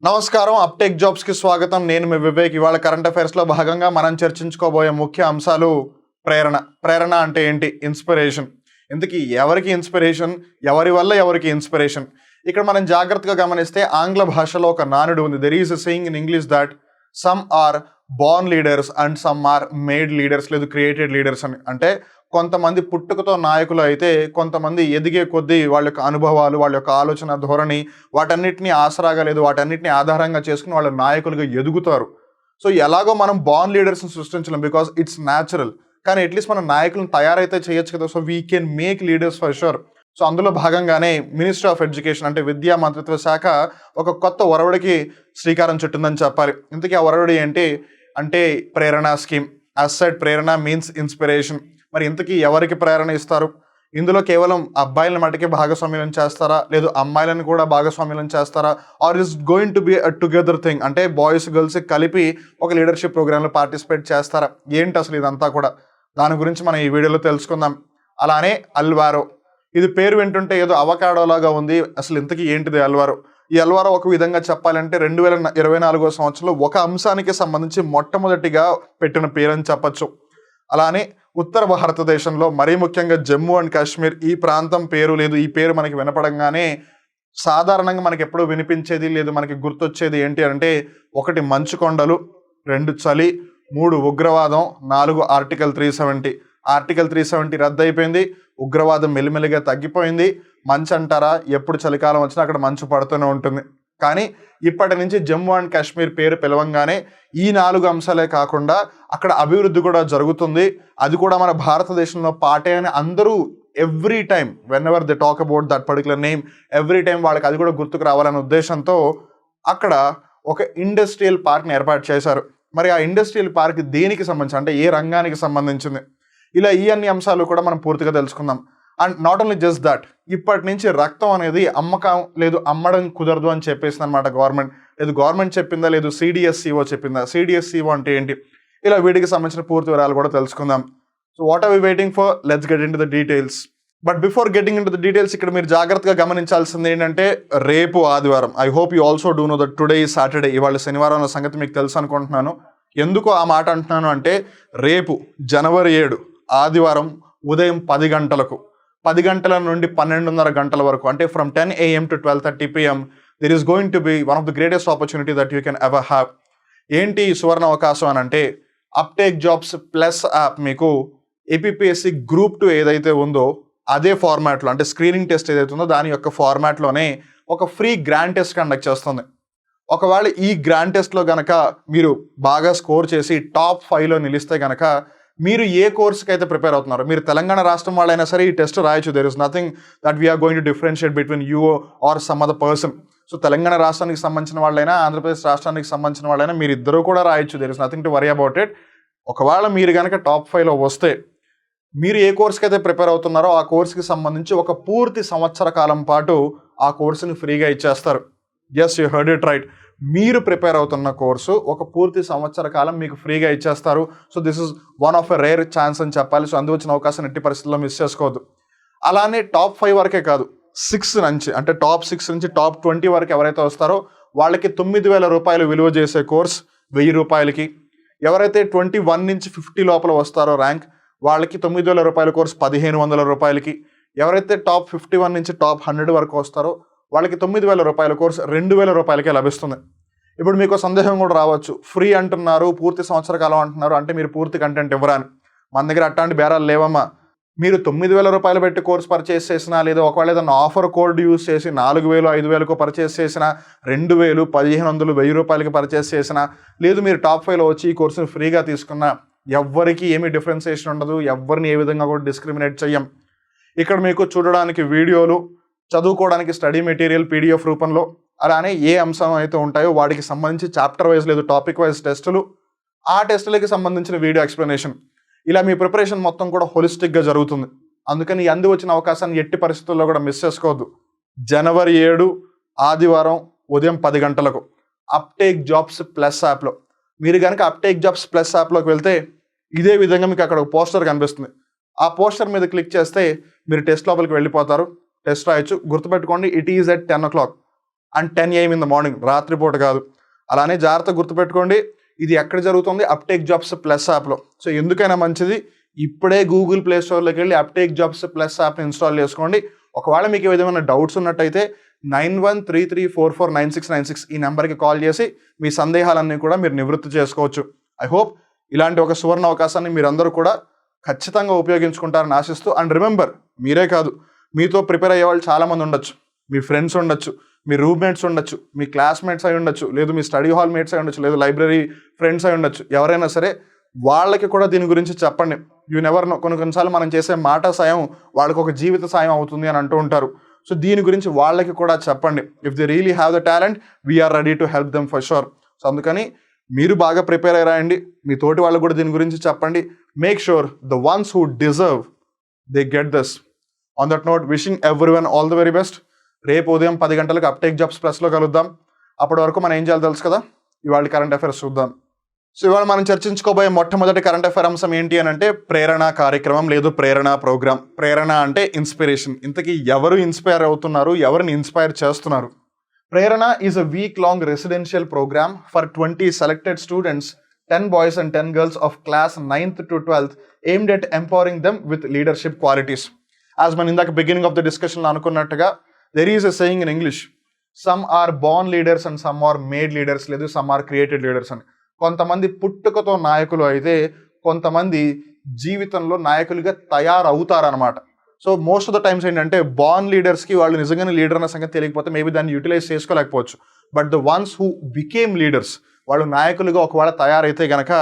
నమస్కారం. Uptake jobs కి స్వాగతం. నేను మీ వివేక్. ఇవాళ కరెంట్ అఫైర్స్ లో భాగంగా మనం చర్చించుకోబోయే ముఖ్య అంశాలు ప్రేరణ. ప్రేరణ అంటే ఏంటి? ఇన్స్పిరేషన్. ఇంతకీ ఎవరికి ఇన్స్పిరేషన్? ఎవరి వల్ల ఎవరికి ఇన్స్పిరేషన్? ఇక్కడ మనం జాగ్రత్తగా గమనిస్తే ఆంగ్ల భాషలో ఒక నానుడు ఉంది. There is a saying in English that some are born leaders and some are made leaders, లేదు క్రియేటెడ్ లీడర్స్ అని. అంటే కొంతమంది పుట్టుకతో నాయకులు అయితే కొంతమంది ఎదిగే కొద్దీ వాళ్ళ యొక్క అనుభవాలు, వాళ్ళ యొక్క ఆలోచన ధోరణి, వాటన్నిటిని ఆసరాగా లేదు వాటన్నిటిని ఆధారంగా చేసుకుని వాళ్ళు నాయకులుగా ఎదుగుతారు. సో ఎలాగో మనం బార్న్ లీడర్స్ని సృష్టించలేం, బికాస్ ఇట్స్ న్యాచురల్. కానీ అట్లీస్ట్ మన నాయకులను తయారైతే చేయొచ్చు కదా. So we can make leaders for sure. So అందులో భాగంగానే మినిస్ట్రీ ఆఫ్ ఎడ్యుకేషన్ అంటే విద్యా మంత్రిత్వ శాఖ ఒక కొత్త ఒరవడికి శ్రీకారం చుట్టిందని చెప్పాలి. ఇంతకీ ఆ ఒరవడి ఏంటి అంటే ప్రేరణ స్కీమ్. అసెట్ ప్రేరణ మీన్స్ ఇన్స్పిరేషన్. మరి ఇంతకీ ఎవరికి ప్రేరణ ఇస్తారు? ఇందులో కేవలం అబ్బాయిల మటుకే భాగస్వామ్యం చేస్తారా, లేదు అమ్మాయిలను కూడా భాగస్వామ్యం చేస్తారా, or is going to be a together thing అంటే బాయ్స్ గర్ల్స్ కలిపి ఒక లీడర్షిప్ ప్రోగ్రాంలో పార్టిసిపేట్ చేస్తారా? ఏంటి అసలు ఇదంతా కూడా? దాని గురించి మనం ఈ వీడియోలో తెలుసుకుందాం. అలానే అల్వారో, ఇది పేరు వింటుంటే ఏదో అవకాడోలాగా ఉంది. అసలు ఇంతకీ ఏంటిది అల్వారో? ఈ అల్వారో ఒక విధంగా చెప్పాలంటే 2024 సంవత్సరంలో ఒక అంశానికి సంబంధించి మొట్టమొదటిగా పెట్టిన పేరు అని చెప్పచ్చు. అలానే ఉత్తర భారతదేశంలో మరీ ముఖ్యంగా జమ్మూ అండ్ కాశ్మీర్ ఈ ప్రాంతం పేరు, లేదు ఈ పేరు మనకి వినపడంగానే సాధారణంగా మనకి ఎప్పుడూ వినిపించేది, లేదు మనకి గుర్తొచ్చేది ఏంటి అంటే 1 మంచు కొండలు, 2 చలి, 3 ఉగ్రవాదం, 4 ఆర్టికల్ 370. ఆర్టికల్ 370 రద్దు అయిపోయింది, ఉగ్రవాదం మెల్లిమెల్లిగా తగ్గిపోయింది. మంచు అంటారా, ఎప్పుడు చలికాలం వచ్చినా అక్కడ మంచు పడుతూనే ఉంటుంది. కానీ ఇప్పటి నుంచి జమ్మూ అండ్ కాశ్మీర్ పేరు పిలవంగానే ఈ 4 అంశాలే కాకుండా అక్కడ అభివృద్ధి కూడా జరుగుతుంది. అది కూడా మన భారతదేశంలో పాటే అని అందరూ every time when ever they talk about that particular name, every time వాళ్ళకి అది కూడా గుర్తుకు రావాలనే ఉద్దేశంతో అక్కడ ఒక ఇండస్ట్రియల్ పార్క్ని ఏర్పాటు చేశారు. మరి ఆ ఇండస్ట్రియల్ పార్క్ దేనికి సంబంధించి అంటే ఏ రంగానికి సంబంధించింది? ఇలా ఈ అన్ని అంశాలు కూడా మనం పూర్తిగా తెలుసుకుందాం. And not only just that, ఇప్పటి నుంచి రక్తం అనేది అమ్మకం లేదు అమ్మడం కుదరదు అని చెప్పేసింది అనమాట గవర్నమెంట్. లేదు గవర్నమెంట్ చెప్పిందా, లేదు సిడిఎస్సిఓ చెప్పిందా? సిడిఎస్సిఓ అంటే ఏంటి? ఇలా వీటికి సంబంధించిన పూర్తి వివరాలు కూడా తెలుసుకుందాం. So what are we waiting for? Let's get into the details. But before getting into the details, ఇక్కడ మీరు జాగ్రత్తగా గమనించాల్సింది ఏంటంటే రేపు ఆదివారం. I hope you also do know that today is Saturday. ఇవాళ శనివారం అన్న సంగతి మీకు తెలుసు అనుకుంటున్నాను. ఎందుకు ఆ మాట అంటున్నాను అంటే రేపు జనవరి 7 ఆదివారం ఉదయం 10 గంటలకు, 10 గంటల నుండి 12:30 గంటల వరకు, అంటే from 10 AM to 12:30 PM there is going to be one of the greatest opportunity that you can ever have. ఏంటి ఈ సువర్ణ అవకాశం అని అంటే అప్టేక్ జాబ్స్ ప్లస్ యాప్ మీకు ఏపీఎస్సి గ్రూప్ 2 ఏదైతే ఉందో అదే ఫార్మాట్లో, అంటే స్క్రీనింగ్ టెస్ట్ ఏదైతే ఉందో దాని యొక్క ఫార్మాట్లోనే ఒక ఫ్రీ గ్రాండ్ టెస్ట్ కండక్ట్ చేస్తుంది. ఒకవేళ ఈ గ్రాండ్ టెస్ట్లో గనక మీరు బాగా స్కోర్ చేసి టాప్ 5లో నిలిస్తే గనక మీరు ఏ కోర్సుకి అయితే ప్రిపేర్ అవుతున్నారు, మీరు తెలంగాణ రాష్ట్రం వాళ్ళైనా సరే ఈ టెస్ట్ రాయొచ్చు. There is nothing that we're going to differentiate between you or some other person. So Telangana రాష్ట్రానికి సంబంధించిన వాళ్ళైనా ఆంధ్రప్రదేశ్ రాష్ట్రానికి సంబంధించిన వాళ్ళైనా మీరు ఇద్దరు కూడా రాయొచ్చు. There is nothing to worry about it. ఒకవేళ మీరు కనుక టాప్ 5లో వస్తే మీరు ఏ కోర్సుకి అయితే ప్రిపేర్ అవుతున్నారో ఆ కోర్సుకి సంబంధించి ఒక పూర్తి సంవత్సర కాలం పాటు ఆ కోర్సుని ఫ్రీగా ఇచ్చేస్తారు. Yes, you heard it right. మీరు ప్రిపేర్ అవుతున్న కోర్సు ఒక పూర్తి సంవత్సర కాలం మీకు ఫ్రీగా ఇచ్చేస్తారు. So this is one of a rare chance అని చెప్పాలి. సో అందువచ్చిన అవకాశం ఎట్టి పరిస్థితుల్లో మిస్ చేసుకోవద్దు. అలానే టాప్ 5 వరకే కాదు, 6 నుంచి అంటే టాప్ 6 నుంచి టాప్ 20 వరకు ఎవరైతే వస్తారో వాళ్ళకి 9,000 రూపాయలు విలువ చేసే కోర్స్ 1000 రూపాయలకి. ఎవరైతే 21 నుంచి 50 లోపల వస్తారో ర్యాంక్ వాళ్ళకి 9,000 రూపాయల కోర్స్ 1,500 రూపాయలకి. ఎవరైతే టాప్ 51 నుంచి టాప్ 100 వరకు వస్తారో వాళ్ళకి 9,000 రూపాయల కోర్స్ 2,000 రూపాయలకే లభిస్తుంది. ఇప్పుడు మీకు సందేహం కూడా రావచ్చు, ఫ్రీ అంటున్నారు, పూర్తి సంవత్సర కాలం అంటున్నారు, అంటే మీరు పూర్తి కంటెంట్ ఇవ్వరాని. మన దగ్గర అట్లాంటి బేరాలు లేవమ్మా. మీరు 9,000 రూపాయలు పెట్టి కోర్స్ పర్చేస్ చేసినా, లేదా ఒకవేళ ఏదైనా ఆఫర్ కోడ్ యూస్ చేసి 4,000 5,000కు పర్చేస్ చేసినా, 2,000 1,500 1000 రూపాయలకి పర్చేస్ చేసినా, లేదు మీరు టాప్ 5లో వచ్చి ఈ కోర్సుని ఫ్రీగా తీసుకున్నా ఎవ్వరికి ఏమీ డిఫరెన్సియేషన్ ఉండదు. ఎవరిని ఏ విధంగా కూడా డిస్క్రిమినేట్ చెయ్యం. ఇక్కడ మీకు చూడడానికి వీడియోలు, చదువుకోవడానికి స్టడీ మెటీరియల్ PDF రూపంలో, అలానే ఏ అంశం అయితే ఉంటాయో వాటికి సంబంధించి చాప్టర్ వైజ్ లేదు టాపిక్ వైజ్ టెస్టులు, ఆ టెస్టులకి సంబంధించిన వీడియో ఎక్స్ప్లెనేషన్, ఇలా మీ ప్రిపరేషన్ మొత్తం కూడా హోలిస్టిక్గా జరుగుతుంది. అందుకని అంది వచ్చిన అవకాశాన్ని ఎట్టి పరిస్థితుల్లో కూడా మిస్ చేసుకోవద్దు. జనవరి 7 ఆదివారం ఉదయం 10 గంటలకు అప్టేక్ జాబ్స్ ప్లస్ యాప్లో మీరు కనుక అప్టేక్ జాబ్స్ ప్లస్ యాప్లోకి వెళ్తే ఇదే విధంగా మీకు అక్కడ ఒక పోస్టర్ కనిపిస్తుంది. ఆ పోస్టర్ మీద క్లిక్ చేస్తే మీరు టెస్ట్ లోపలికి వెళ్ళిపోతారు. టెస్ట్ రాయొచ్చు. గుర్తుపెట్టుకోండి, it is at 10 o'clock. And 10 AM in the morning, రాత్రిపూట కాదు. అలానే జాగ్రత్తగా గుర్తుపెట్టుకోండి, ఇది ఎక్కడ జరుగుతుంది? అప్టేక్ జాబ్స్ ప్లస్ యాప్లో. సో ఎందుకైనా మంచిది ఇప్పుడే గూగుల్ ప్లే స్టోర్లోకి వెళ్ళి అప్టేక్ జాబ్స్ ప్లస్ యాప్ని ఇన్స్టాల్ చేసుకోండి. ఒకవేళ మీకు ఏదైనా డౌట్స్ ఉన్నట్టయితే 9133449696 ఈ నెంబర్కి కాల్ చేసి మీ సందేహాలన్నీ కూడా మీరు నివృత్తి చేసుకోవచ్చు. ఐ హోప్ ఇలాంటి ఒక సువర్ణ అవకాశాన్ని మీరందరూ కూడా ఖచ్చితంగా ఉపయోగించుకుంటారని ఆశిస్తూ, అండ్ రిమెంబర్, మీరే కాదు, మీతో ప్రిపేర్ అయ్యే వాళ్ళు చాలామంది ఉండొచ్చు. మీ ఫ్రెండ్స్ ఉండొచ్చు, మీ రూమ్మేట్స్ ఉండొచ్చు, మీ క్లాస్మేట్స్ అయి ఉండొచ్చు, లేదు మీ స్టడీ హాల్ మేట్స్ అయి ఉండొచ్చు, లేదు లైబ్రరీ ఫ్రెండ్స్ అయి ఉండొచ్చు. ఎవరైనా సరే వాళ్ళకి కూడా దీని గురించి చెప్పండి. యూ నెవర్ నో, కొన్నిసార్లు మనం చేసే మాట సాయం వాళ్ళకి ఒక జీవిత సాయం అవుతుంది అని అంటూ ఉంటారు. సో దీని గురించి వాళ్ళకి కూడా చెప్పండి. If they really have the talent, we're ready to help them for sure. So అందుకని మీరు బాగా ప్రిపేర్ అయ్యి రాయండి, మీ తోటి వాళ్ళకు కూడా దీని గురించి చెప్పండి. Make sure the ones who deserve they get this. On that note, wishing everyone all the very best. రేపు ఉదయం 10 గంటలకు అప్టేక్ జాబ్స్ ప్లస్లో కలుద్దాం. అప్పటి వరకు మనం ఏం చేయాలో తెలుసు కదా. ఇవాళ కరెంట్ అఫైర్స్ చూద్దాం. సో ఇవాళ మనం చర్చించుకోబోయే మొట్టమొదటి కరెంట్ అఫైర్ అంశం ఏంటి అని అంటే ప్రేరణ కార్యక్రమం, లేదు ప్రేరణ ప్రోగ్రామ్. ప్రేరణ అంటే ఇన్స్పిరేషన్. ఇంతకీ ఎవరు ఇన్స్పైర్ అవుతున్నారు, ఎవరిని ఇన్స్పైర్ చేస్తున్నారు? Prerana is a week long residential programme for 20 selected students, 10 boys and 10 girls of class 9th to 12th, aimed at empowering them with leadership qualities. As man ఇందాక బిగినింగ్ ఆఫ్ ద డిస్కషన్ అనుకున్నట్టుగా, there is a saying in English, some are born leaders and some are made leaders, లేదు some are created leaders అని. కొంతమంది పుట్టుకతో నాయకులు అయితే కొంతమంది జీవితంలో నాయకులుగా తయారవుతారనమాట. So most of the times ఏంటంటే బార్న్ లీడర్స్కి వాళ్ళు నిజంగానే లీడర్ అన్న సంగతి తెలియకపోతే మేబీ దాన్ని యూటిలైజ్ చేసుకోలేకపోవచ్చు. But the ones who became leaders, వాళ్ళు నాయకులుగా ఒకవేళ తయారైతే కనుక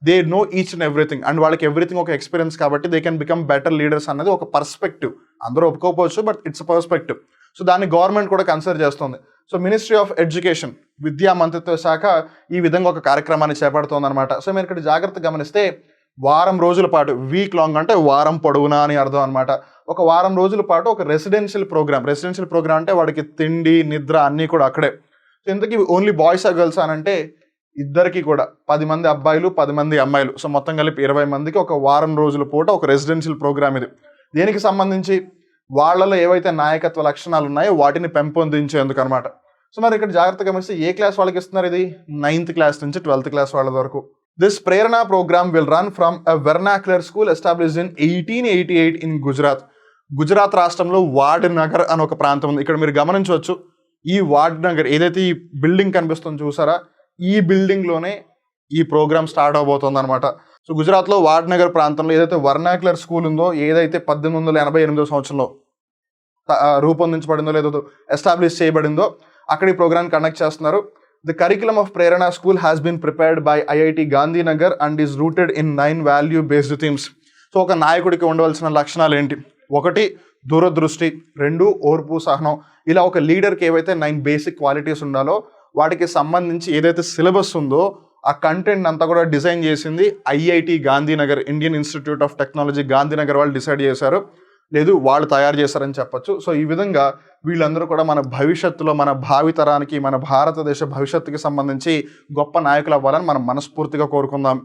they know each and everything, and వాళ్ళకి ఎవ్రీథింగ్ ఒక ఎక్స్పీరియన్స్ కాబట్టి they can become better leaders అన్నది ఒక పర్స్పెక్టివ్. అందరూ ఒప్పుకోకపోవచ్చు, బట్ ఇట్స్ పర్స్పెక్టివ్. సో దాన్ని గవర్నమెంట్ కూడా కన్సిడర్ చేస్తుంది. సో మినిస్ట్రీ ఆఫ్ ఎడ్యుకేషన్, విద్యా మంత్రిత్వ శాఖ ఈ విధంగా ఒక కార్యక్రమాన్ని చేపడుతుంది అనమాట. సో మీరు ఇక్కడ జాగ్రత్తగా గమనిస్తే వారం రోజుల పాటు, వీక్ లాంగ్ అంటే వారం పొడవునా అని అర్థం అనమాట. ఒక వారం రోజుల పాటు ఒక రెసిడెన్షియల్ ప్రోగ్రామ్ అంటే వాడికి తిండి నిద్ర అన్నీ కూడా అక్కడే. సో ఇంతకీ ఓన్లీ బాయ్స్ ఆ గర్ల్స్ అని అంటే ఇద్దరికి కూడా 10 మంది అబ్బాయిలు 10 మంది అమ్మాయిలు, సో మొత్తం కలిపి 20 మందికి ఒక వారం రోజుల పూట ఒక రెసిడెన్షియల్ ప్రోగ్రామ్ ఇది. దేనికి సంబంధించి? వాళ్ళలో ఏవైతే నాయకత్వ లక్షణాలు ఉన్నాయో వాటిని పెంపొందించేందుకు అనమాట. సో మరి ఇక్కడ జాగ్రత్తగా గమనిస్తే ఏ క్లాస్ వాళ్ళకి ఇస్తున్నారు ఇది? 9th క్లాస్ నుంచి 12th క్లాస్ వాళ్ళ వరకు. This Prerana program will run from a vernacular school established in 1888 in Gujarat. Gujarat రాష్ట్రంలో వాడ్ నగర్ అని ఒక ప్రాంతం ఉంది. ఇక్కడ మీరు గమనించవచ్చు, ఈ వాడ్ నగర్ ఏదైతే ఈ బిల్డింగ్ కనిపిస్తుందో చూసారా, ఈ బిల్డింగ్లోనే ఈ ప్రోగ్రామ్ స్టార్ట్ అవబోతుంది అనమాట. సో గుజరాత్లో వాడ్ నగర్ ప్రాంతంలో ఏదైతే వర్నాక్యులర్ స్కూల్ ఉందో, ఏదైతే 1888 సంవత్సరంలో రూపొందించబడిందో లేదో ఎస్టాబ్లిష్ చేయబడిందో అక్కడ ఈ ప్రోగ్రామ్ కండక్ట్ చేస్తున్నారు. The curriculum of Prerana school has been prepared by IIT Gandhinagar and is rooted in 9 value based themes. So ఒక నాయకుడికి ఉండవలసిన లక్షణాలు ఏంటి? 1 దూరదృష్టి, 2 ఓర్పు సహనం. ఇలా ఒక లీడర్కి ఏవైతే 9 బేసిక్ క్వాలిటీస్ ఉండాలో వాటికి సంబంధించి ఏదైతే సిలబస్ ఉందో ఆ కంటెంట్ అంతా కూడా డిజైన్ చేసింది IIT Gandhinagar, Indian institute of technology Gandhinagar వాళ్ళు డిసైడ్ చేశారు, లేదు వాళ్ళు తయారు చేశారని చెప్పొచ్చు. సో ఈ విధంగా వీళ్ళందరూ కూడా మన భవిష్యత్తులో, మన భావితరానికి, మన భారతదేశ భవిష్యత్తుకి సంబంధించి గొప్ప నాయకులు అవ్వాలని మనం మనస్ఫూర్తిగా కోరుకుందాం.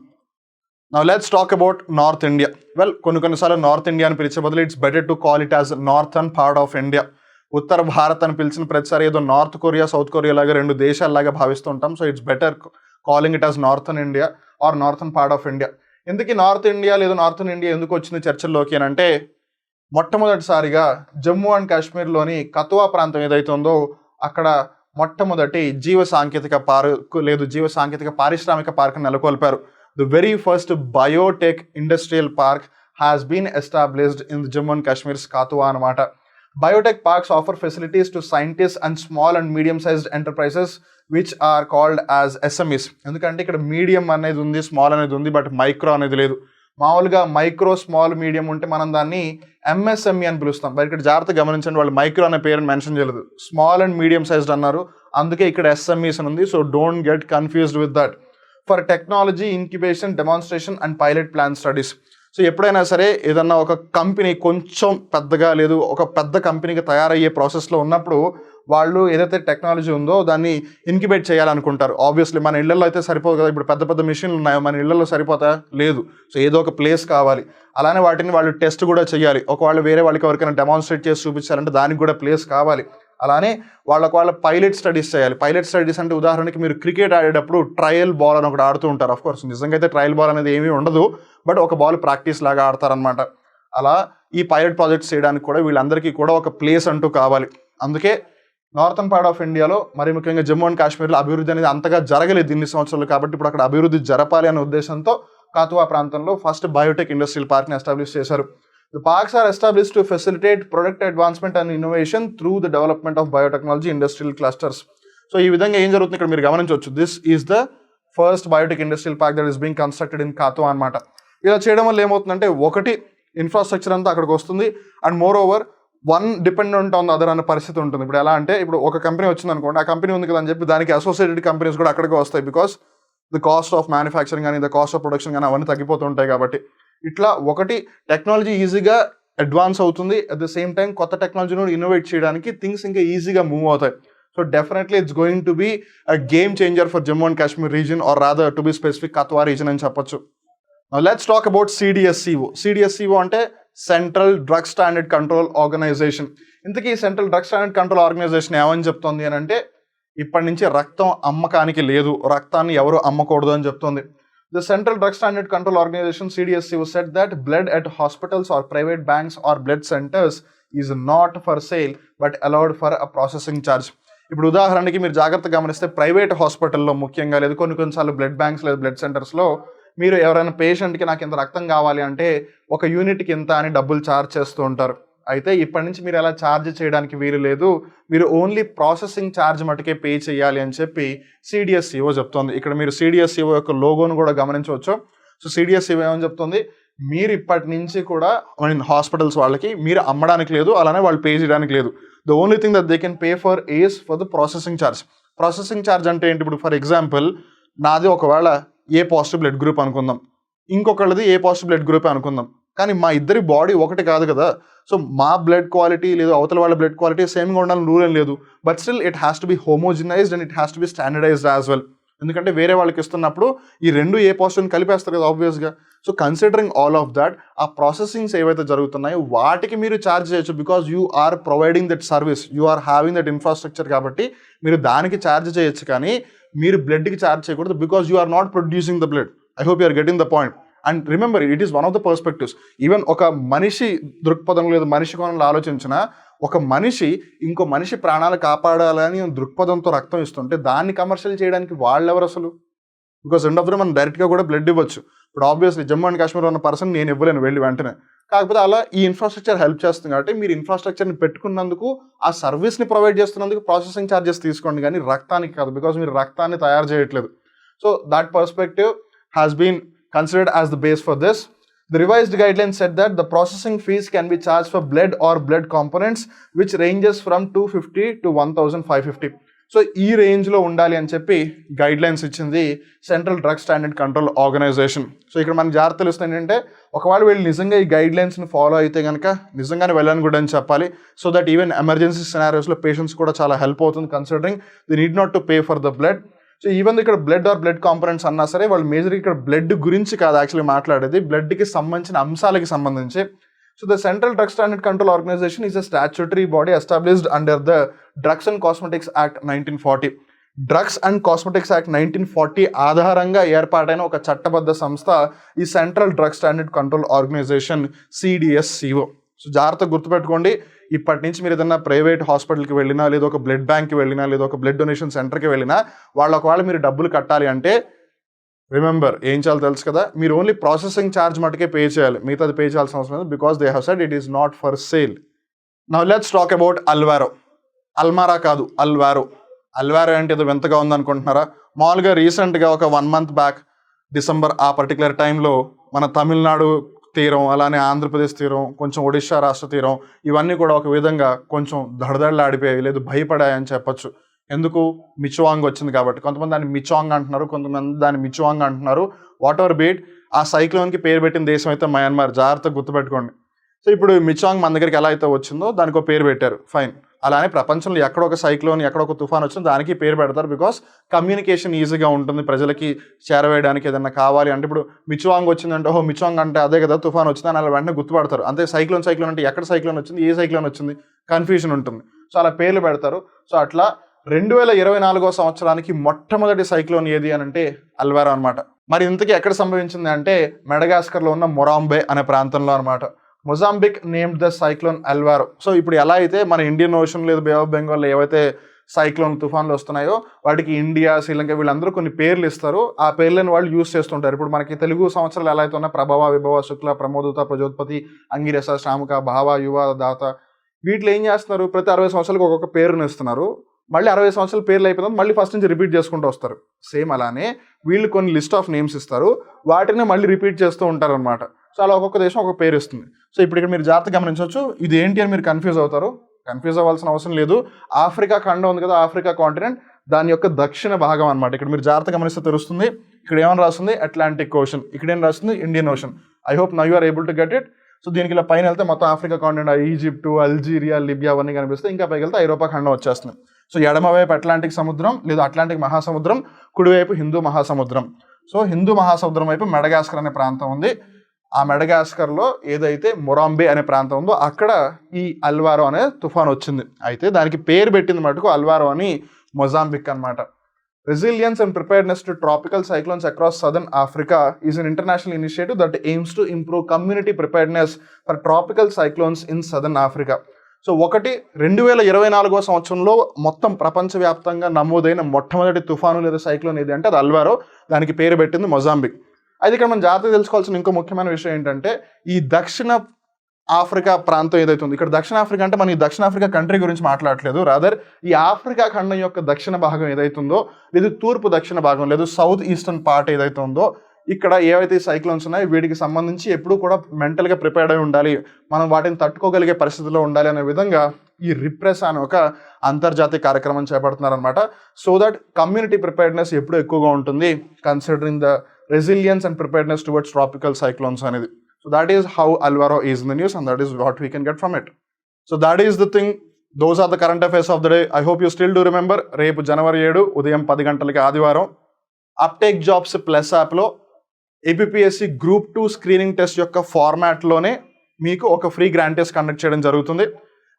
Now let's talk about north India. Well, కొన్నిసార్లు నార్త్ ఇండియా అని పిలిచే బదులు it's better to call it as northern part of India. ఉత్తర భారత్ అని పిలిచిన ప్రతిసారి ఏదో నార్త్ కొరియా సౌత్ కొరియా లాగా 2 దేశాల్లాగా భావిస్తుంటాం. So it's better calling it as northern India or northern part of India. ఎందుకు నార్త్ ఇండియా లేదు నార్థన్ ఇండియా ఎందుకు వచ్చింది చర్చల్లోకి అని అంటే, మొట్టమొదటిసారిగా జమ్మూ అండ్ కాశ్మీర్లోని కతువా ప్రాంతం ఏదైతే ఉందో అక్కడ మొట్టమొదటి జీవ సాంకేతిక పారిశ్రామిక పార్క్ నెలకొల్పారు. The very first biotech industrial park has been established in Jammu and Kashmir's Kathua అనమాట. Biotech parks offer facilities to scientists and small and medium-sized enterprises which are called as SMEs. ఎందుకంటే ఇక్కడ మీడియం అనేది ఉంది, స్మాల్ అనేది ఉంది, బట్ మైక్రో అనేది లేదు. మామూలుగా మైక్రో, స్మాల్, మీడియం ఉంటే మనం దాన్ని MSME అని పిలుస్తాం. బట్ ఇక్కడ జాగ్రత్తగా గమనించండి, వాళ్ళు మైక్రో అనే పేరుని మెన్షన్ చేయలేదు, స్మాల్ అండ్ మీడియం సైజ్డ్ అన్నారు. అందుకే ఇక్కడ SMEs అని ఉంది. So don't get confused with that. For technology incubation, demonstration and pilot plan studies. So ఎప్పుడైనా సరే ఏదన్నా ఒక కంపెనీ కొంచెం పెద్దగా లేదు ఒక పెద్ద కంపెనీకి తయారయ్యే ప్రాసెస్లో ఉన్నప్పుడు వాళ్ళు ఏదైతే టెక్నాలజీ ఉందో దాన్ని ఇన్క్యుబేట్ చేయాలనుకుంటారు. ఆబ్వియస్లీ మన ఇళ్లలో అయితే సరిపోదు కదా, ఇప్పుడు పెద్ద పెద్ద మిషన్లు ఉన్నాయో మన ఇళ్లలో సరిపోతా లేదు. సో ఏదో ఒక ప్లేస్ కావాలి. అలానే వాటిని వాళ్ళు టెస్ట్ కూడా చేయాలి. ఒకవేళ వేరే వాళ్ళకి ఎవరికైనా డెమాన్స్ట్రేట్ చేసి చూపించాలంటే దానికి కూడా ప్లేస్ కావాలి. అలానే వాళ్ళ పైలట్ స్టడీస్ చేయాలి. పైలట్ స్టడీస్ అంటే ఉదాహరణకి మీరు క్రికెట్ ఆడేటప్పుడు ట్రయల్ బాల్ అని ఒకటి ఆడుతూ ఉంటారు. ఆఫ్ కోర్స్ నిజంగా అయితే ట్రయల్ బాల్ అనేది ఏమీ ఉండదు, బట్ ఒక బాల్ ప్రాక్టీస్ లాగా ఆడతారనమాట. అలా ఈ పైలట్ ప్రాజెక్ట్స్ చేయడానికి కూడా వీళ్ళందరికీ కూడా ఒక ప్లేస్ అంటూ కావాలి. అందుకే నార్థన్ పార్ట్ ఆఫ్ ఇండియాలో మరి ముఖ్యంగా జమ్మూ అండ్ కాశ్మీర్లో అభివృద్ధి అనేది అంతగా జరగలేదు ఇన్ని సంవత్సరాలు. కాబట్టి ఇప్పుడు అక్కడ అభివృద్ధి జరపాలి అనే ఉద్దేశంతో కాతువా ప్రాంతంలో ఫస్ట్ బయోటెక్ ఇండస్ట్రియల్ పార్క్ని ఎస్టాబ్లిష్ చేశారు. The parks are established to facilitate product advancement and innovation through the development of biotechnology industrial clusters. So ఈ విధంగా ఏం జరుగుతుంది ఇక్కడ మీరు గమనించవచ్చు. This is the first biotech industrial park that is being constructed in Kathua అనమాట. ఇలా చేయడం వల్ల ఏమవుతుందంటే ఒకటి ఇన్ఫ్రాస్ట్రక్చర్ అంతా అక్కడికి వస్తుంది, and more over one dependent on other అనే పరిస్థితి ఉంటుంది. ఇప్పుడు ఎలా అంటే ఇప్పుడు ఒక కంపెనీ వచ్చింది అనుకోండి, ఆ కంపెనీ ఉంది కదా అని చెప్పి దానికి అసోసియేటెడ్ కంపెనీస్ కూడా అక్కడికి వస్తాయి. Because the cost of manufacturing కానీ ద కాస్ట్ ఆఫ్ ప్రొడక్షన్ కానీ అవన్నీ తగ్గిపోతుంటాయి. కాబట్టి ఇట్లా ఒకటి టెక్నాలజీ ఈజీగా అడ్వాన్స్ అవుతుంది, అట్ ద సేమ్ టైం కొత్త టెక్నాలజీని ఇన్నోవేట్ చేయడానికి థింగ్స్ ఇంకా ఈజీగా మూవ్ అవుతాయి. So definitely it's going to be a game changer for Jammu and Kashmir region or rather to be specific Kathua region అని చెప్పొచ్చు. Let's talk about CDSCO. CDSCO అంటే central drug standard control organisation. ఇంతకీ central drug standard control organisation ఏమని చెప్తోంది అని అంటే ఇప్పటి నుంచి రక్తం అమ్మకానికి లేదు, రక్తాన్ని ఎవరు అమ్మకూడదు అని చెప్తోంది. The Central Drug Standard Control Organization CDSCO said that blood at hospitals or private banks or blood centers is not for sale but allowed for a processing charge. ఇప్పుడు ఉదాహరణకి మీరు జాగ్రత్తగా గమనిస్తే ప్రైవేట్ హాస్పిటల్లో ముఖ్యంగా లేదు కొన్నిసార్లు బ్లడ్ బ్యాంక్స్ లేదా బ్లడ్ సెంటర్స్లో మీరు ఎవరైనా పేషెంట్కి నాకు ఇంత రక్తం కావాలి అంటే ఒక యూనిట్కి ఇంత అని డబ్బులు ఛార్జ్ చేస్తూ ఉంటారు. అయితే ఇప్పటి నుంచి మీరు అలా ఛార్జ్ చేయడానికి వీలు లేదు, మీరు ఓన్లీ ప్రాసెసింగ్ ఛార్జ్ మటుకే పే చేయాలి అని చెప్పి సిడిఎస్సిఓ చెప్తోంది. ఇక్కడ మీరు సిడిఎస్సిఓ యొక్క లోగోను కూడా గమనించవచ్చు. సో సిడిఎస్సిఓ ఏమని చెప్తుంది, మీరు ఇప్పటి నుంచి కూడా హాస్పిటల్స్ వాళ్ళకి మీరు అమ్మడానికి లేదు, అలానే వాళ్ళు పే చేయడానికి లేదు. The only thing that they can pay for is for the processing charge. Processing charge అంటే ఏంటి, ఇప్పుడు ఫర్ ఎగ్జాంపుల్ నాది ఒకవేళ ఏ పాజిటివ్ బ్లడ్ గ్రూప్ అనుకుందాం, ఇంకొకళ్ళది ఏ పాజిటివ్ బ్లడ్ గ్రూప్ అనుకుందాం, కానీ మా ఇద్దరి బాడీ ఒకటి కాదు కదా. సో మా బ్లడ్ క్వాలిటీ లేదు అవతల వాళ్ళ బ్లడ్ క్వాలిటీ సేమ్గా ఉండాలని రూల్ ఏం లేదు, but still it has to be homogenized and it has to be standardized as well. ఎందుకంటే వేరే వాళ్ళకి ఇస్తున్నప్పుడు ఈ రెండు ఏ పాజిటివ్ని కలిపేస్తారు కదా ఆబ్వియస్గా. So considering all of that ఆ ప్రాసెసింగ్స్ ఏవైతే జరుగుతున్నాయో వాటికి మీరు ఛార్జ్ చేయొచ్చు, because you are providing that service, you are having that infrastructure. కాబట్టి మీరు దానికి ఛార్జ్ చేయొచ్చు, కానీ మీరు బ్లడ్కి ఛార్జ్ చేయకూడదు, because you are not producing the blood. I hope you are getting the point. And remember it is one of the perspectives. Even ఒక మనిషి దృక్పథం లేదా మనిషి కోణంలో ఆలోచించిన ఒక మనిషి ఇంకో మనిషి ప్రాణాలు కాపాడాలని దృక్పథంతో రక్తం ఇస్తుంటే దాన్ని కమర్షియల్ చేయడానికి వాళ్ళెవరు అసలు? బికాస్ ఎండ్ ఆఫ్ ద మనం డైరెక్ట్గా కూడా బ్లడ్ ఇవ్వచ్చు. ఇప్పుడు ఆబ్వియస్లీ జమ్మూ అండ్ కాశ్మీర్ ఉన్న పర్సన్ నేను ఇవ్వలేను వెళ్ళి వెంటనే, కాకపోతే అలా ఈ ఇన్ఫ్రాస్ట్రక్చర్ హెల్ప్ చేస్తుంది. కాబట్టి మీరు ఇన్ఫ్రాస్ట్రక్చర్ని పెట్టుకున్నందుకు ఆ సర్వీస్ని ప్రొవైడ్ చేస్తున్నందుకు ప్రాసెసింగ్ ఛార్జెస్ తీసుకోండి, కానీ రక్తానికి కాదు, బికాజ్ మీరు రక్తాన్ని తయారు చేయట్లేదు. So that perspective has been considered as the base for this. The revised guidelines said that the processing fees can be charged for blood or blood components which ranges from 250 to 1550. So ఈ రేంజ్లో ఉండాలి అని చెప్పి guidelines ఇచ్చింది central drug standard control organization. So ఇక్కడ మనకి జాగ్రత్త తెలుస్తుంది ఏంటంటే ఒకవేళ వీళ్ళు నిజంగా ఈ గైడ్ లైన్స్ని ఫాలో అయితే కనుక నిజంగానే వెళ్ళని కూడా అని చెప్పాలి. సో దట్ ఈవెన్ ఎమర్జెన్సీ సినారియోస్లో పేషెంట్స్ కూడా చాలా హెల్ప్ అవుతుంది, considering the need not to pay for the blood. So even ఇక్కడ బ్లడ్ ఆర్ బ్లడ్ కాంపనెంట్స్ అన్నా సరే వాళ్ళు మేజర్గా ఇక్కడ బ్లడ్ గురించి కాదు యాక్చువల్లీ మాట్లాడేది, బ్లడ్కి సంబంధించిన అంశాలకి సంబంధించి. So the central drug standard control organization is a statutory body established under the drugs and cosmetics act 1940. Drugs and cosmetics act 1940 ఆధారంగా ఏర్పాటైన ఒక చట్టబద్ధ సంస్థ ఈ central drug standard control organization CDSCO. So జాగ్రత్తగా గుర్తుపెట్టుకోండి, ఇప్పటి నుంచి మీరు ఏదైనా ప్రైవేట్ హాస్పిటల్కి వెళ్ళినా లేదా ఒక బ్లడ్ బ్యాంక్కి వెళ్ళినా లేదా ఒక బ్లడ్ డొనేషన్ సెంటర్కి వెళ్ళినా ఒకవేళ మీరు డబ్బులు కట్టాలి అంటే రిమెంబర్ ఏం చేయాలో తెలుసు కదా, మీరు ఓన్లీ ప్రాసెసింగ్ ఛార్జ్ మటుకే పే చేయాలి, మిగతాది పే చేయాల్సిన అవసరం లేదు, because they have said it is not for sale. Now let's talk about Alvaro. అల్మారా కాదు, అల్వారో. అల్వారో అంటే ఏదో వింతగా ఉందనుకుంటున్నారా? మామూలుగా రీసెంట్గా ఒక 1 month బ్యాక్ డిసెంబర్ ఆ పర్టికులర్ టైంలో మన తమిళనాడు తీరం అలానే ఆంధ్రప్రదేశ్ తీరం కొంచెం ఒడిశా రాష్ట్ర తీరం ఇవన్నీ కూడా ఒక విధంగా కొంచెం దడదడలాడిపోయాయి లేదు భయపడాయని చెప్పొచ్చు. ఎందుకు? మిచువాంగ్ వచ్చింది కాబట్టి. కొంతమంది దాన్ని మిచాంగ్ అంటున్నారు, కొంతమంది దాన్ని మిచువాంగ్ అంటున్నారు. వాట్ ఎవర్ బీట్, ఆ సైక్లోన్కి పేరు పెట్టిన దేశం అయితే మయన్మార్, జాగ్రత్తగా గుర్తుపెట్టుకోండి. సో ఇప్పుడు మిచాంగ్ మన దగ్గరికి ఎలా అయితే వచ్చిందో దానికి ఒక పేరు పెట్టారు, ఫైన్. అలానే ప్రపంచంలో ఎక్కడ ఒక సైక్లోన్ ఎక్కడ ఒక తుఫాన్ వచ్చిందో దానికి పేరు పెడతారు, బికాస్ కమ్యూనికేషన్ ఈజీగా ఉంటుంది ప్రజలకి చేరవేయడానికి. ఏదన్నా కావాలి అంటే ఇప్పుడు మిచువాంగ్ వచ్చిందంటే ఓహో మిచువాంగ్ అంటే అదే కదా తుఫాన్ వచ్చింది అని అలా వెంటనే గుర్తుపడతారు. అంతే సైక్లోన్ అంటే ఎక్కడ సైక్లోన్ వచ్చింది, ఏ సైక్లోన్ వచ్చింది, కన్ఫ్యూజన్ ఉంటుంది. సో అలా పేర్లు పెడతారు. సో అట్లా 2024 సంవత్సరానికి మొట్టమొదటి సైక్లోన్ ఏది అని అంటే అల్వారో అనమాట. మరి ఇంతకీ ఎక్కడ సంభవించింది అంటే మెడగాస్కర్లో ఉన్న మొరాంబే అనే ప్రాంతంలో అనమాట. Mozambique named the cyclone అల్వారో. So ఇప్పుడు ఎలా అయితే మన ఇండియన్ ఓషన్ లేదా బే ఆఫ్ బెంగాల్ ఏవైతే సైక్లోన్ తుఫాన్లు వస్తున్నాయో వాటికి ఇండియా, శ్రీలంక వీళ్ళందరూ కొన్ని పేర్లు ఇస్తారు. ఆ పేర్లను వాళ్ళు యూజ్ చేస్తుంటారు. ఇప్పుడు మనకి తెలుగు సంవత్సరాలు ఎలా అయితే ఉన్నాయి, ప్రభవ, విభవ, శుక్ల, ప్రమోదత, ప్రజోత్పత్తి, అంగిరస, శ్రామిక, భావ, యువ, దాత, వీటిలో ఏం చేస్తున్నారు, ప్రతి 60 సంవత్సరాలకు ఒక్కొక్క పేరుని ఇస్తున్నారు. మళ్ళీ 60 సంవత్సరాల పేర్లు అయిపోతుంది, మళ్ళీ ఫస్ట్ నుంచి రిపీట్ చేసుకుంటూ వస్తారు. సేమ్ అలానే వీళ్ళు కొన్ని లిస్ట్ ఆఫ్ నేమ్స్ ఇస్తారు, వాటిని మళ్ళీ రిపీట్ చేస్తూ ఉంటారు అనమాట. సో అలా ఒక్కొక్క దేశం ఒక్కొక్క పేరు ఇస్తుంది. సో ఇప్పుడు ఇక్కడ మీరు జాగ్రత్తగా గమనించవచ్చు, ఇది ఏంటి అని మీరు కన్ఫ్యూజ్ అవుతారు. కన్ఫ్యూజ్ అవ్వాల్సిన అవసరం లేదు. ఆఫ్రికా ఖండం ఉంది కదా, ఆఫ్రికా కాంటినెంట్, దాని యొక్క దక్షిణ భాగం అనమాట. ఇక్కడ మీరు జాగ్రత్తగా గమనిస్తే తెలుస్తుంది. ఇక్కడ ఏమని రాస్తుంది, అట్లాంటిక్ ఓషన్. ఇక్కడ ఏం రాస్తుంది, Indian ocean. I hope now you are able to get it. So దీనికి ఇలా పైన వెళ్తే మొత్తం Africa continent, Egypt, Algeria, Libya అవన్నీ కనిపిస్తాయి. ఇంకా పైకి వెళ్తే ఐరోపా ఖండం వచ్చేస్తుంది. సో ఎడమవైపు అట్లాంటిక్ సముద్రం లేదా అట్లాంటిక్ మహాసముద్రం, కుడివైపు హిందూ మహాసముద్రం. సో హిందూ మహాసముద్రం వైపు మెడగాస్కర్ అనే ప్రాంతం ఉంది. ఆ మెడగాస్కర్లో ఏదైతే మొరాంబే అనే ప్రాంతం ఉందో అక్కడ ఈ అల్వారో అనే తుఫాన్ వచ్చింది. అయితే దానికి పేరు పెట్టింది మటుకు అల్వారో అని మొజాంబిక్ అనమాట. Resilience and preparedness to tropical cyclones across southern Africa is an international initiative that AIIMS to improve community preparedness for tropical cyclones in southern Africa. So 2024 సంవత్సరంలో మొత్తం ప్రపంచవ్యాప్తంగా నమోదైన మొట్టమొదటి తుఫాను లేదా సైక్లోన్ ఏది అంటే అది అల్వారో. దానికి పేరు పెట్టింది మొజాంబిక్. అయితే ఇక్కడ మనం జాగ్రత్తగా తెలుసుకోవాల్సిన ఇంకో ముఖ్యమైన విషయం ఏంటంటే, ఈ దక్షిణ ఆఫ్రికా ప్రాంతం ఏదైతే ఉంది, ఇక్కడ దక్షిణ ఆఫ్రికా అంటే మనం ఈ దక్షిణ ఆఫ్రికా కంట్రీ గురించి మాట్లాడట్లేదు. రాదర్ ఈ ఆఫ్రికా ఖండం యొక్క దక్షిణ భాగం ఏదైతే ఉందో, లేదు తూర్పు దక్షిణ భాగం, లేదు సౌత్ ఈస్టర్న్ పార్ట్ ఏదైతే ఉందో, ఇక్కడ ఏవైతే సైక్లోన్స్ ఉన్నాయో వీటికి సంబంధించి ఎప్పుడూ కూడా మెంటల్గా ప్రిపేర్డ్ అయి ఉండాలి, మనం వాటిని తట్టుకోగలిగే పరిస్థితిలో ఉండాలి అనే విధంగా ఈ రిప్రెస్ అనే ఒక అంతర్జాతీయ కార్యక్రమం చేపడుతున్నారనమాట. సో దట్ కమ్యూనిటీ ప్రిపేర్డ్నెస్ ఎప్పుడూ ఎక్కువగా ఉంటుంది, considering the resilience and preparedness towards tropical cyclones అనేది. So that is how Alvaro is in the news and that is what we can get from it. So that is the thing. Those are the current affairs of the day. I hope you still do remember. రేపు జనవరి 7 ఉదయం 10 గంటలకి ఆదివారం Uptake jobs plus యాప్లో APSC group 2 screening test యొక్క ఫార్మాట్లోనే మీకు ఒక free grand test conduct చేయడం జరుగుతుంది.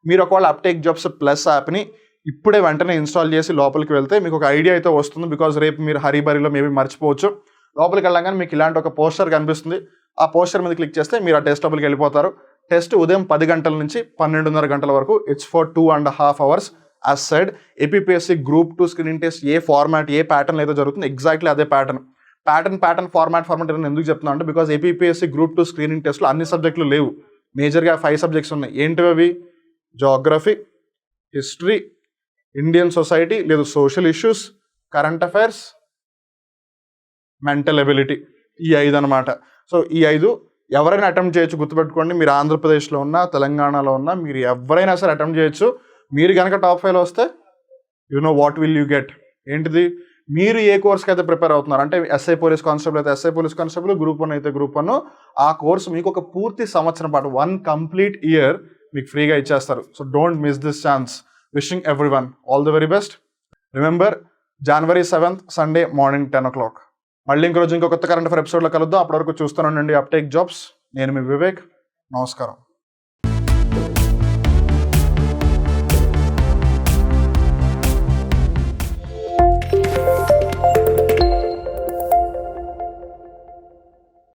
మీరు ఒకవేళ అప్టేక్ జాబ్స్ ప్లస్ యాప్ని ఇప్పుడే వెంటనే ఇన్స్టాల్ చేసి లోపలికి వెళ్తే మీకు ఒక ఐడియా అయితే వస్తుంది. బికాజ్ రేపు మీరు హరీబరీలో మేబీ మర్చిపోవచ్చు. లోపలికి వెళ్ళగానే మీకు ఇలాంటి ఒక పోస్టర్ కనిపిస్తుంది. ఆ పోస్టర్ మీద క్లిక్ చేస్తే మీరు ఆ టెస్ట్ లోపలికి వెళ్ళిపోతారు. టెస్ట్ ఉదయం 10 గంటల నుంచి 12:30 గంటల వరకు. It's for 2.5 hours. As said APSC group 2 screening test A format, A pattern అయితే జరుగుతుంది ఎగ్జాక్ట్లీ అదే ప్యాటర్న్ ఫార్మాట్ నేను ఎందుకు చెప్తున్నా అంటే, బికాజ్ ఏపీఎస్సి గ్రూప్ 2 స్క్రీనింగ్ టెస్ట్లో అన్ని సబ్జెక్టులు లేవు. మేజర్గా 5 సబ్జెక్ట్స్ ఉన్నాయి. ఏంటివి అవి? జోగ్రఫీ, హిస్టరీ, ఇండియన్ సొసైటీ లేదు social issues, current affairs, mental ability. ఈ 5 అనమాట. సో ఈ 5 ఎవరైనా అటెంప్ట్ చేయొచ్చు. గుర్తుపెట్టుకోండి, మీరు ఆంధ్రప్రదేశ్లో ఉన్నా, తెలంగాణలో ఉన్నా, మీరు ఎవరైనా సరే అటెంప్ట్ చేయొచ్చు. మీరు కనుక టాప్ 5లో వస్తే you know what will you get. ఏంటిది? మీరు ఏ కోర్స్కి అయితే ప్రిపేర్ అవుతున్నారు అంటే ఎస్ఐ పోలీస్ కానిస్టేబుల్ అయితే ఎస్ఐ పోలీస్ కానిస్టేబుల్, గ్రూప్ 1 అయితే గ్రూప్ 1, ఆ కోర్స్ మీకు ఒక పూర్తి సంవత్సరం పాటు 1 complete year మీకు ఫ్రీగా ఇచ్చేస్తారు. So don't miss this chance. Wishing everyone all the very best. Remember, January 7th Sunday morning 10 o'clock. మళ్ళీ ఇంకో రోజు ఇంకో కొత్త కరెంట్ అఫైర్ ఎపిసోడ్లో కలుద్దాం. అప్పటి వరకు చూస్తూనే ఉండండి అప్టేక్ జాబ్స్. నేను మీ వివేక్. నమస్కారం.